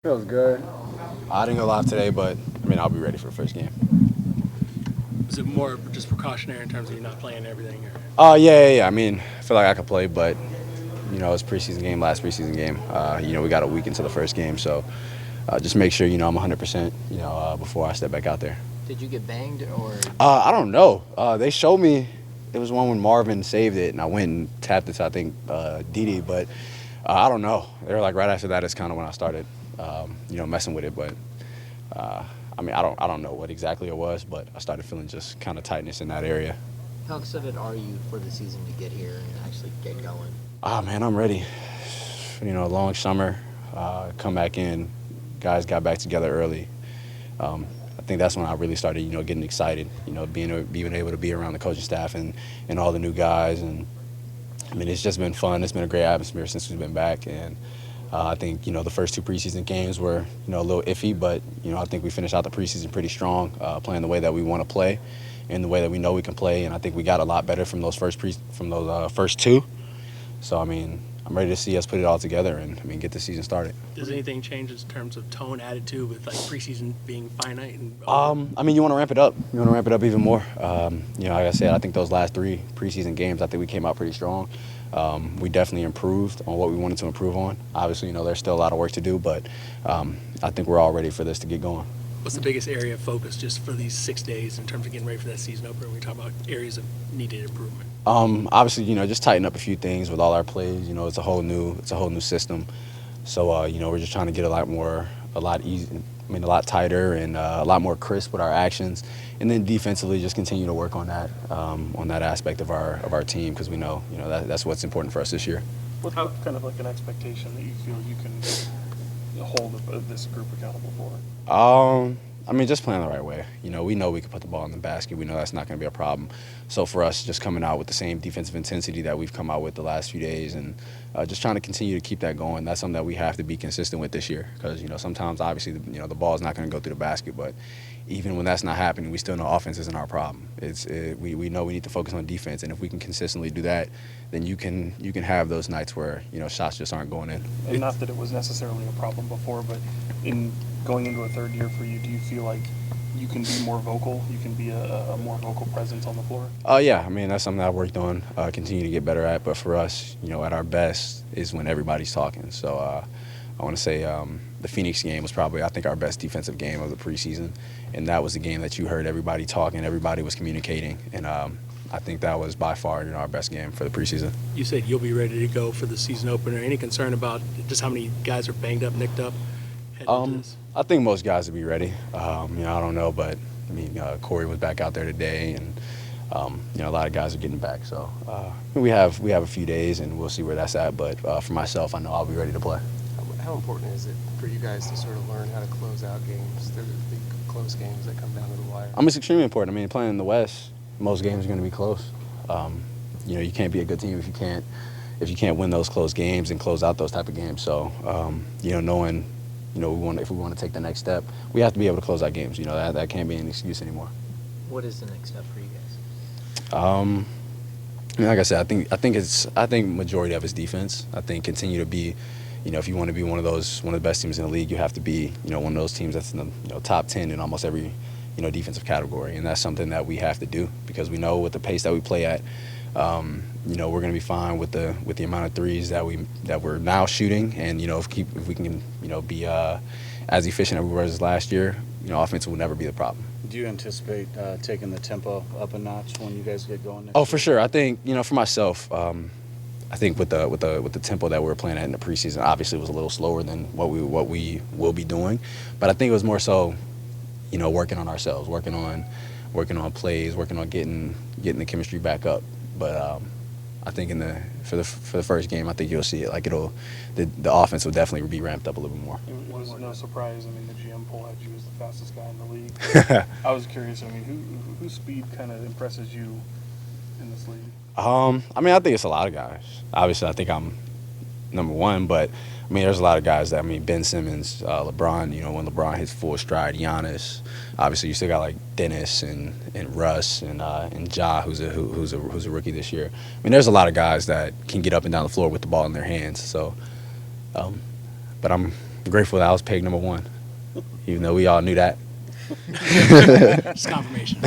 Feels good. I didn't go live today, but I mean, I'll be ready for the first game. Is it more just precautionary in terms of you not playing everything? Or? Yeah. I mean, I feel like I could play, but it's preseason game, last preseason game. We got a week into the first game, so just make sure I'm 100%. Before I step back out there. Did you get banged or? I don't know. They showed me it was one when Marvin saved it, and I went and tapped it to I think Didi, but I don't know. They were like right after that is kind of when I started, messing with it, but. I don't know what exactly it was, but I started feeling just kind of tightness in that area. How excited are you for the season to get here and actually get going? Man, I'm ready. Long summer, come back in, guys got back together early. I think that's when I really started, getting excited. Being able to be around the coaching staff and all the new guys, and I mean, it's just been fun. It's been a great atmosphere since we've been back, and I think, the first two preseason games were, a little iffy, but, I think we finished out the preseason pretty strong, playing the way that we want to play and the way that we know we can play. And I think we got a lot better from those first two. So, I mean, I'm ready to see us put it all together and, get the season started. Does anything change in terms of tone, attitude with like preseason being finite? And you want to ramp it up. You want to ramp it up even more. Like I said, I think those last three preseason games, I think we came out pretty strong. We definitely improved on what we wanted to improve on. Obviously, there's still a lot of work to do, but I think we're all ready for this to get going. What's the biggest area of focus just for these 6 days in terms of getting ready for that season opener? When we talk about areas of needed improvement. Obviously, just tighten up a few things with all our plays. It's a whole new system. So, we're just trying to get a lot tighter and a lot more crisp with our actions, and then defensively just continue to work on that aspect of our team, because we know that's what's important for us this year. What's kind of like an expectation that you feel you can hold this group accountable for? Just playing the right way. We know we can put the ball in the basket. We know that's not going to be a problem. So for us, just coming out with the same defensive intensity that we've come out with the last few days, and just trying to continue to keep that going. That's something that we have to be consistent with this year, because sometimes obviously the ball is not going to go through the basket, but even when that's not happening, we still know offense isn't our problem. We know we need to focus on defense, and if we can consistently do that, then you can have those nights where shots just aren't going in. And not that it was necessarily a problem before, but in going into a third year for you, do you feel like you can be more vocal? You can be a more vocal presence on the floor? Yeah. That's something that I've worked on, continue to get better at. But for us, at our best is when everybody's talking. So I want to say the Phoenix game was probably, I think, our best defensive game of the preseason. And that was the game that you heard everybody talking, everybody was communicating. And I think that was by far our best game for the preseason. You said you'll be ready to go for the season opener. Any concern about just how many guys are banged up, nicked up? I think most guys will be ready. I don't know, but Corey was back out there today, and a lot of guys are getting back. So we have a few days, and we'll see where that's at. But for myself, I know I'll be ready to play. How important is it for you guys to sort of learn how to close out games, the close games that come down to the wire? It's extremely important. Playing in the West, most games are going to be close. You can't be a good team if you can't win those close games and close out those type of games. So knowing. If we want to take the next step, we have to be able to close out games. That can't be an excuse anymore. What is the next step for you guys? Like I said, I think majority of it's defense. I think continue to be, if you want to be one of the best teams in the league, you have to be, one of those teams that's in the top 10 in almost every, defensive category, and that's something that we have to do, because we know with the pace that we play at, we're going to be fine with the amount of threes that we're now shooting, and if we can be as efficient as we were as last year, offense will never be the problem. Do you anticipate taking the tempo up a notch when you guys get going next Oh, year? for sure. I think for myself, I think with the tempo that we were playing at in the preseason, obviously it was a little slower than what we will be doing, but I think it was more so, working on ourselves, working on plays, working on getting the chemistry back up. But I think for the first game, I think you'll see it. Like the offense will definitely be ramped up a little bit more. It was no surprise. The GM poll had you as the fastest guy in the league. I was curious. Whose speed kind of impresses you in this league? I think it's a lot of guys. Obviously, I think I'm number one, but there's a lot of guys that Ben Simmons, LeBron. When LeBron hits full stride, Giannis. Obviously, you still got like Dennis and Russ and Ja, who's a rookie this year. There's a lot of guys that can get up and down the floor with the ball in their hands. So, but I'm grateful that I was picked number 1, even though we all knew that. Just confirmation.